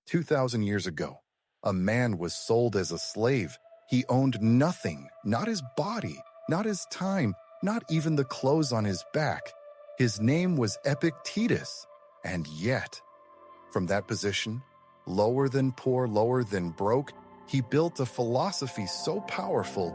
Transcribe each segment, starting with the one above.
2,000 years ago, a man was sold as a slave. He owned nothing, not his body, not his time, not even the clothes on his back. His name was Epictetus, and yet, from that position, lower than poor, lower than broke, he built a philosophy so powerful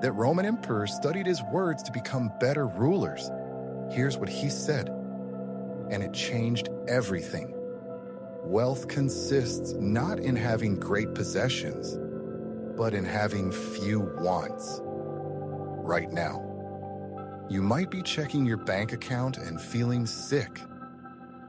that Roman emperors studied his words to become better rulers. Here's what he said, and it changed everything. Wealth consists not in having great possessions, but in having few wants. Right now, you might be checking your bank account and feeling sick.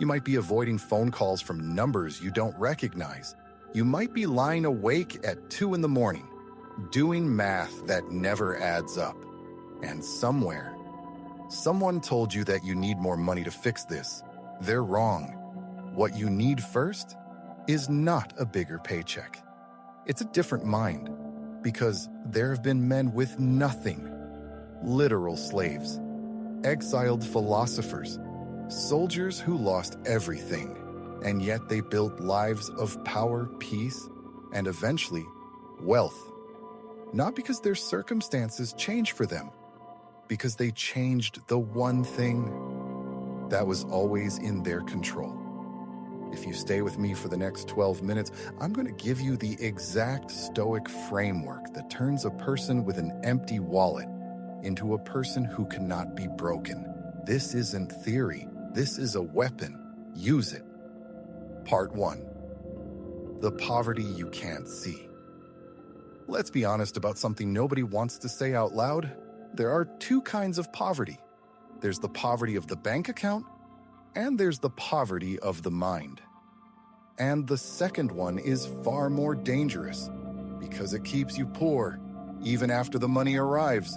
You might be avoiding phone calls from numbers you don't recognize. You might be lying awake at 2 in the morning, doing math that never adds up. And somewhere, someone told you that you need more money to fix this. They're wrong. What you need first is not a bigger paycheck. It's a different mind, because there have been men with nothing, literal slaves, exiled philosophers, soldiers who lost everything, and yet they built lives of power, peace, and eventually, wealth. Not because their circumstances changed for them, because they changed the one thing that was always in their control. If you stay with me for the next 12 minutes, I'm going to give you the exact Stoic framework that turns a person with an empty wallet into a person who cannot be broken. This isn't theory. This is a weapon. Use it. Part 1. The poverty you can't see. Let's be honest about something nobody wants to say out loud. There are 2 kinds of poverty. There's the poverty of the bank account, and there's the poverty of the mind. And the second one is far more dangerous because it keeps you poor even after the money arrives.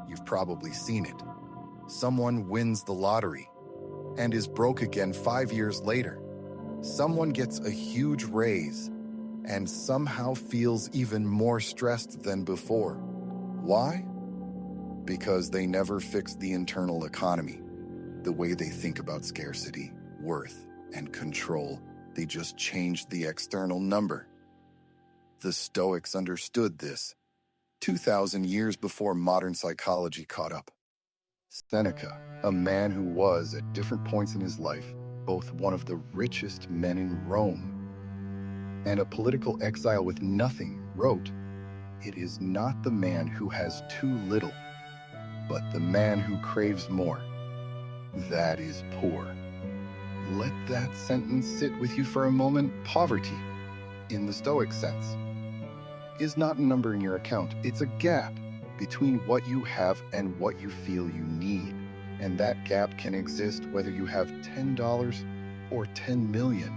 You've probably seen it. Someone wins the lottery and is broke again 5 years later. Someone gets a huge raise and somehow feels even more stressed than before. Why? Because they never fixed the internal economy. The way they think about scarcity, worth, and control, they just changed the external number. The Stoics understood this 2,000 years before modern psychology caught up. Seneca, a man who was, at different points in his life, both one of the richest men in Rome and a political exile with nothing, wrote, "It is not the man who has too little, but the man who craves more. That is poor." Let that sentence sit with you for a moment. Poverty, in the Stoic sense, is not a number in your account. It's a gap between what you have and what you feel you need. And that gap can exist whether you have $10 or 10 million.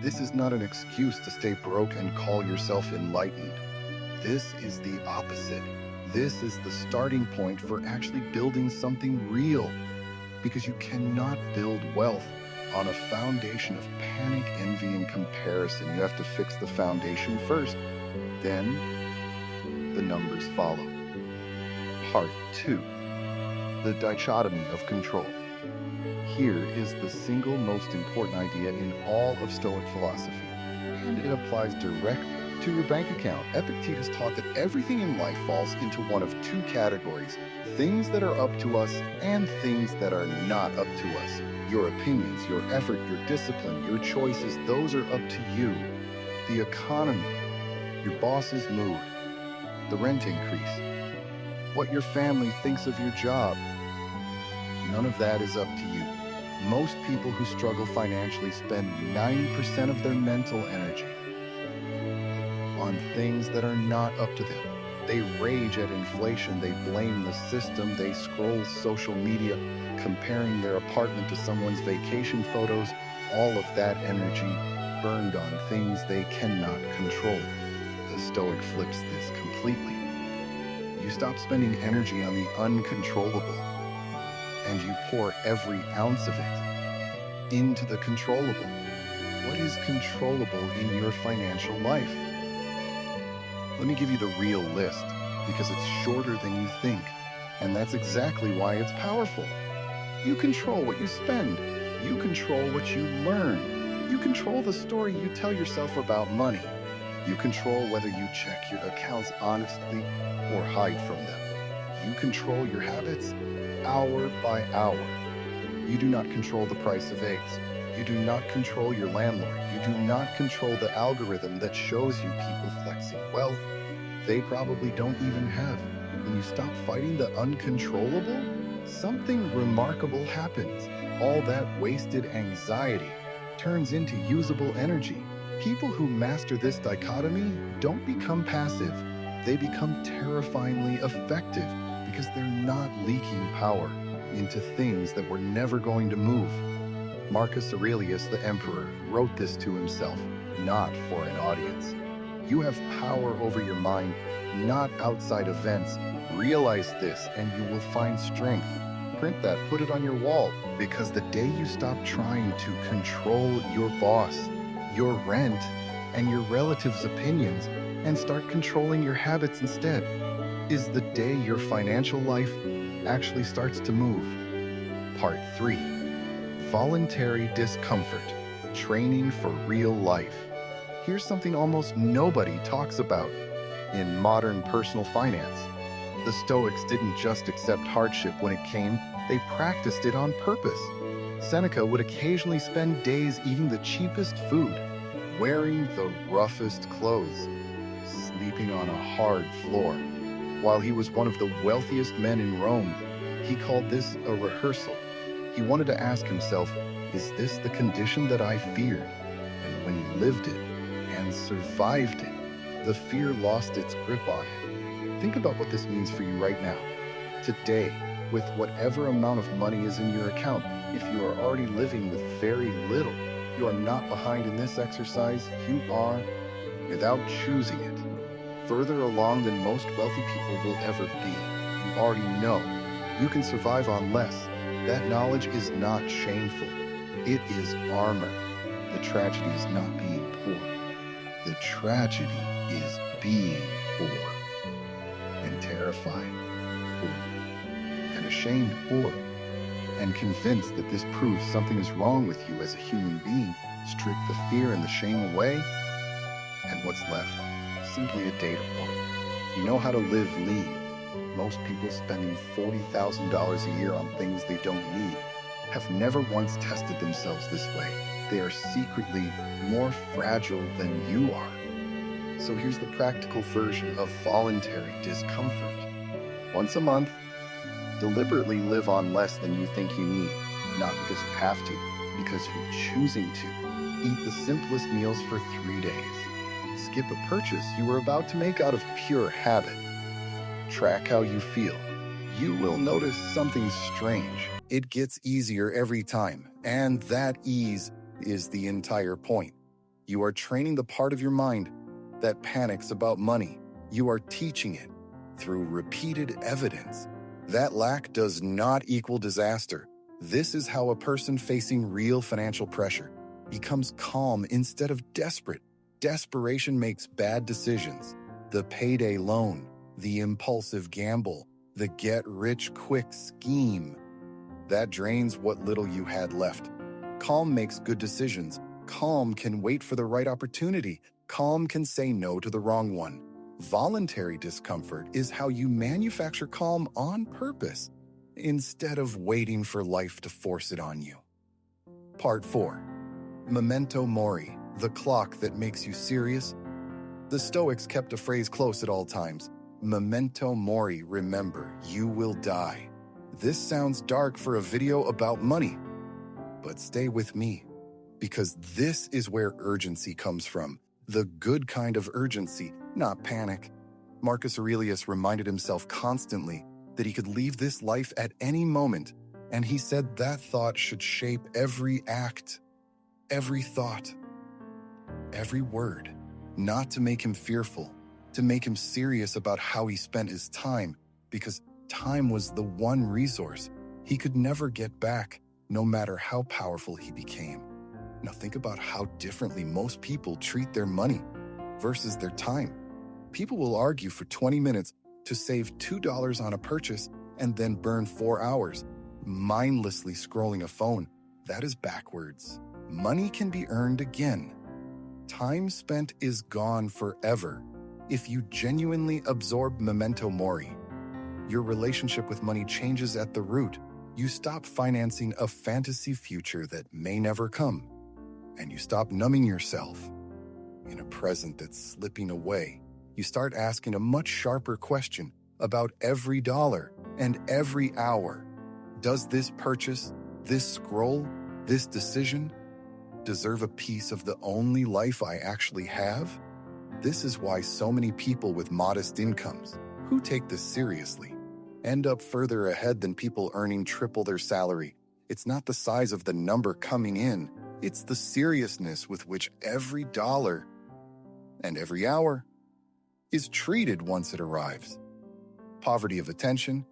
This is not an excuse to stay broke and call yourself enlightened. This is the opposite. This is the starting point for actually building something real. Because you cannot build wealth on a foundation of panic, envy, and comparison. You have to fix the foundation first. Then, the numbers follow. Part 2. The Dichotomy of Control. Here is the single most important idea in all of Stoic philosophy, and it applies directly to your bank account. Epictetus taught that everything in life falls into one of 2 categories: things that are up to us and things that are not up to us. Your opinions, your effort, your discipline, your choices, those are up to you. The economy, your boss's mood, the rent increase, what your family thinks of your job, none of that is up to you. Most people who struggle financially spend 90% of their mental energy on things that are not up to them. They rage at inflation, they blame the system, they scroll social media, comparing their apartment to someone's vacation photos, all of that energy burned on things they cannot control. The Stoic flips this completely. You stop spending energy on the uncontrollable, and you pour every ounce of it into the controllable. What is controllable in your financial life? Let me give you the real list, because it's shorter than you think, and that's exactly why it's powerful. You control what you spend. You control what you learn. You control the story you tell yourself about money. You control whether you check your accounts honestly or hide from them. You control your habits hour by hour. You do not control the price of eggs. You do not control your landlord. You do not control the algorithm that shows you people flexing wealth they probably don't even have. When you stop fighting the uncontrollable, something remarkable happens. All that wasted anxiety turns into usable energy. People who master this dichotomy don't become passive. They become terrifyingly effective because they're not leaking power into things that were never going to move. Marcus Aurelius, the emperor, wrote this to himself, not for an audience. You have power over your mind, not outside events. Realize this and you will find strength. Print that, put it on your wall, because the day you stop trying to control your boss, your rent, and your relatives' opinions, and start controlling your habits instead, is the day your financial life actually starts to move. Part 3. Voluntary Discomfort, Training for Real Life. Here's something almost nobody talks about in modern personal finance. The Stoics didn't just accept hardship when it came, they practiced it on purpose. Seneca would occasionally spend days eating the cheapest food, wearing the roughest clothes, sleeping on a hard floor. While he was one of the wealthiest men in Rome, he called this a rehearsal. He wanted to ask himself, is this the condition that I feared? And when he lived it and survived it, the fear lost its grip on him. Think about what this means for you right now. Today, with whatever amount of money is in your account, if you are already living with very little, you are not behind in this exercise. You are, without choosing it, further along than most wealthy people will ever be. You already know you can survive on less. That knowledge is not shameful. It is armor. The tragedy is not being poor. The tragedy is being poor and terrified poor and ashamed poor and convinced that this proves something is wrong with you as a human being. Strip the fear and the shame away, and what's left? Simply a data point. You know how to live lean. Most people spending $40,000 a year on things they don't need have never once tested themselves this way. They are secretly more fragile than you are. So here's the practical version of voluntary discomfort. Once a month, deliberately live on less than you think you need, not because you have to, because you're choosing to. Eat the simplest meals for 3 days. Skip a purchase you were about to make out of pure habit. Track how you feel. You will notice something strange. It gets easier every time, and that ease is the entire point. You are training the part of your mind that panics about money. You are teaching it through repeated evidence. That lack does not equal disaster. This is how a person facing real financial pressure becomes calm instead of desperate. Desperation makes bad decisions. The payday loan, the impulsive gamble, the get-rich-quick scheme. That drains what little you had left. Calm makes good decisions. Calm can wait for the right opportunity. Calm can say no to the wrong one. Voluntary discomfort is how you manufacture calm on purpose instead of waiting for life to force it on you. Part 4. Memento Mori, the clock that makes you serious. The Stoics kept a phrase close at all times. Memento Mori, remember, you will die. This sounds dark for a video about money, but stay with me, because this is where urgency comes from. The good kind of urgency, not panic. Marcus Aurelius reminded himself constantly that he could leave this life at any moment, and he said that thought should shape every act, every thought, every word, not to make him fearful, to make him serious about how he spent his time, because time was the one resource he could never get back, no matter how powerful he became. Now think about how differently most people treat their money versus their time. People will argue for 20 minutes to save $2 on a purchase and then burn 4 hours mindlessly scrolling a phone. That is backwards. Money can be earned again. Time spent is gone forever if you genuinely absorb Memento Mori. Your relationship with money changes at the root. You stop financing a fantasy future that may never come, and you stop numbing yourself in a present that's slipping away. You start asking a much sharper question about every dollar and every hour. Does this purchase, this scroll, this decision deserve a piece of the only life I actually have? This is why so many people with modest incomes, who take this seriously, end up further ahead than people earning triple their salary. It's not the size of the number coming in, it's the seriousness with which every dollar and every hour is treated once it arrives. Poverty of attention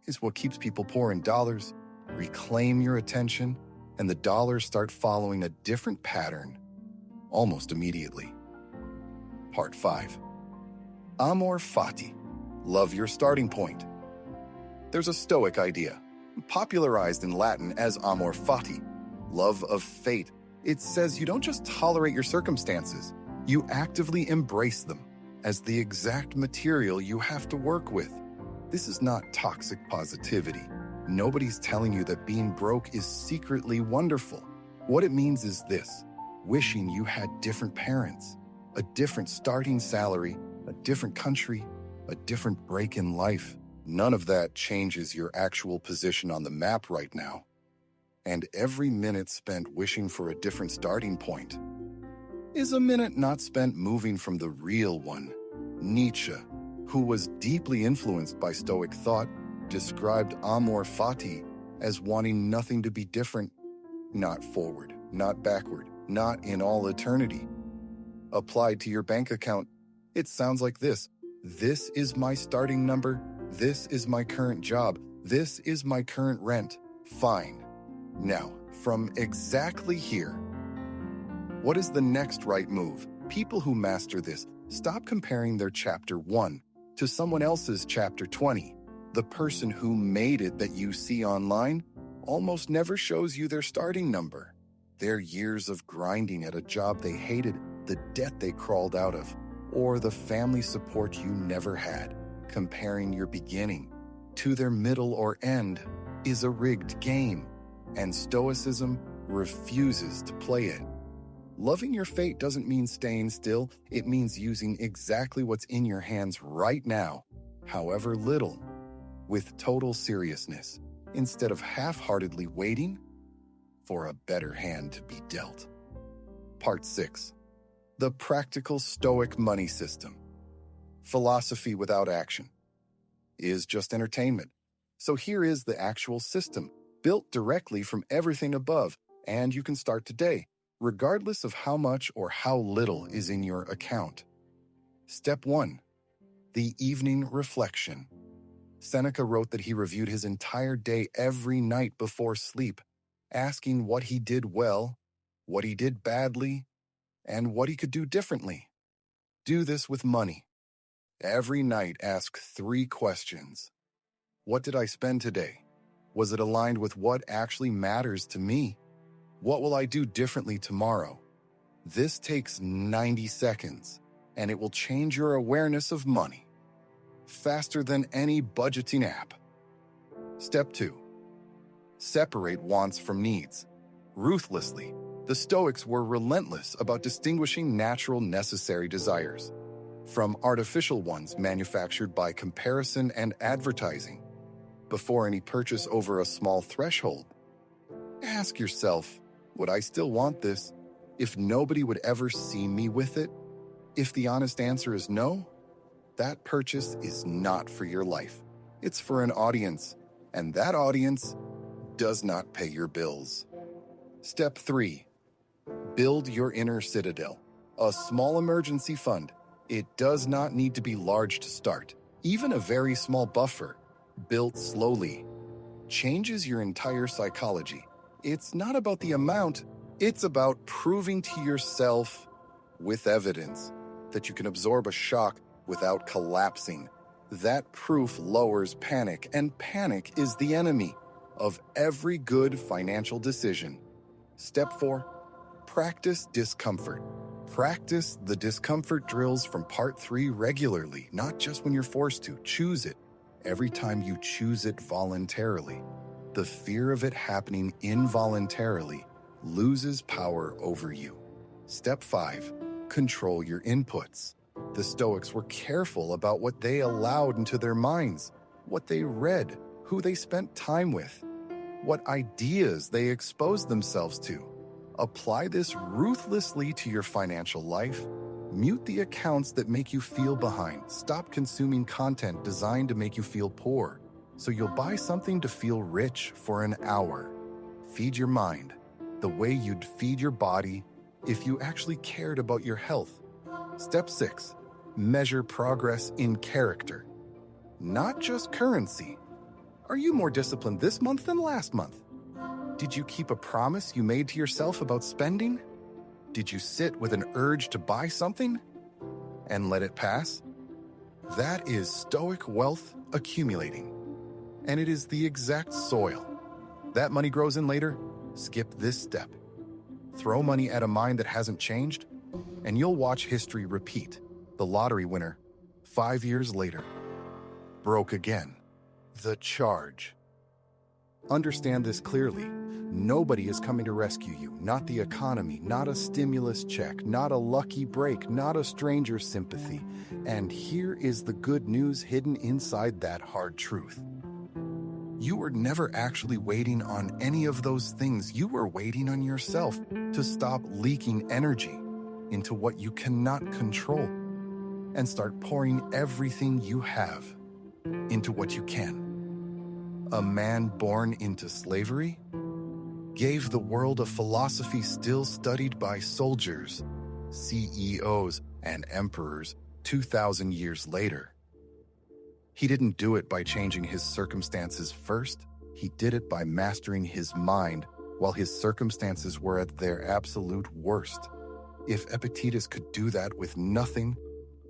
is what keeps people poor in dollars. Reclaim your attention, and the dollars start following a different pattern almost immediately. Part 5. Amor Fati. Love your starting point. There's a Stoic idea, popularized in Latin as Amor Fati, love of fate. It says you don't just tolerate your circumstances, you actively embrace them as the exact material you have to work with. This is not toxic positivity. Nobody's telling you that being broke is secretly wonderful. What it means is this: wishing you had different parents, a different starting salary, a different country, a different break in life. None of that changes your actual position on the map right now. And every minute spent wishing for a different starting point is a minute not spent moving from the real one. Nietzsche, who was deeply influenced by Stoic thought, described Amor Fati as wanting nothing to be different, not forward, not backward, not in all eternity. Applied to your bank account, it sounds like this: this is my starting number, this is my current job, this is my current rent. Fine. Now, from exactly here, what is the next right move? People who master this stop comparing their chapter 1 to someone else's chapter 20. The person who made it that you see online almost never shows you their starting number. Their years of grinding at a job they hated, the debt they crawled out of, or the family support you never had. Comparing your beginning to their middle or end is a rigged game, and Stoicism refuses to play it. Loving your fate doesn't mean staying still. It means using exactly what's in your hands right now, however little, with total seriousness, instead of half-heartedly waiting for a better hand to be dealt. Part 6. The practical Stoic money system. Philosophy without action is just entertainment. So here is the actual system, built directly from everything above, and you can start today, regardless of how much or how little is in your account. Step 1. The evening reflection. Seneca wrote that he reviewed his entire day every night before sleep, asking what he did well, what he did badly, and what he could do differently. Do this with money. Every night ask 3 questions. What did I spend today? Was it aligned with what actually matters to me? What will I do differently tomorrow? This takes 90 seconds, and it will change your awareness of money faster than any budgeting app. Step 2. Separate wants from needs. Ruthlessly, the Stoics were relentless about distinguishing natural, necessary desires from artificial ones manufactured by comparison and advertising. Before any purchase over a small threshold, ask yourself, would I still want this if nobody would ever see me with it? If the honest answer is no, that purchase is not for your life. It's for an audience, and that audience does not pay your bills. Step 3. Build your inner citadel, a small emergency fund. It does not need to be large to start. Even a very small buffer, built slowly, changes your entire psychology. It's not about the amount, it's about proving to yourself with evidence that you can absorb a shock without collapsing. That proof lowers panic, and panic is the enemy of every good financial decision. Step 4. practice discomfort. Practice the discomfort drills from part 3 regularly, not just when you're forced to. Choose it every time you choose it voluntarily. The fear of it happening involuntarily loses power over you. Step 5, control your inputs. The Stoics were careful about what they allowed into their minds, what they read, who they spent time with, what ideas they exposed themselves to. Apply this ruthlessly to your financial life. Mute the accounts that make you feel behind. Stop consuming content designed to make you feel poor, so you'll buy something to feel rich for an hour. Feed your mind the way you'd feed your body if you actually cared about your health. Step 6, measure progress in character, not just currency. Are you more disciplined this month than last month? Did you keep a promise you made to yourself about spending? Did you sit with an urge to buy something and let it pass? That is Stoic wealth accumulating, and it is the exact soil. That money grows in later. Skip this step. Throw money at a mind that hasn't changed, and you'll watch history repeat. The lottery winner, 5 years later, broke again. The charge. Understand this clearly. Nobody is coming to rescue you. Not the economy, not a stimulus check, not a lucky break, not a stranger's sympathy. And here is the good news hidden inside that hard truth. You were never actually waiting on any of those things. You were waiting on yourself to stop leaking energy into what you cannot control and start pouring everything you have into what you can. A man born into slavery gave the world a philosophy still studied by soldiers, CEOs, and emperors 2,000 years later. He didn't do it by changing his circumstances first. He did it by mastering his mind while his circumstances were at their absolute worst. If Epictetus could do that with nothing,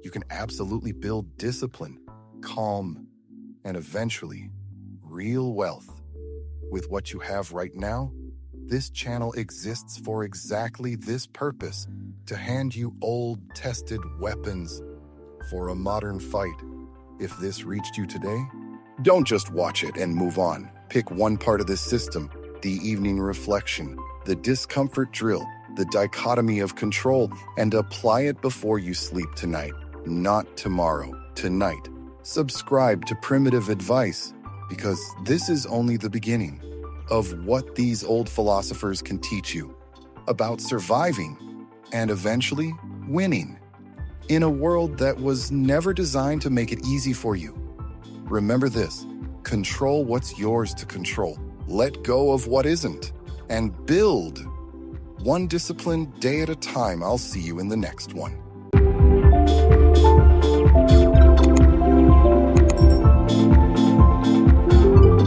you can absolutely build discipline, calm, and eventually real wealth. With what you have right now, this channel exists for exactly this purpose, to hand you old, tested weapons for a modern fight. If this reached you today, don't just watch it and move on. Pick one part of this system, the evening reflection, the discomfort drill, the dichotomy of control, and apply it before you sleep tonight, not tomorrow, tonight. Subscribe to Primitive Advice, because this is only the beginning of what these old philosophers can teach you about surviving and eventually winning in a world that was never designed to make it easy for you. Remember this: control what's yours to control, let go of what isn't, and build one disciplined day at a time. I'll see you in the next one.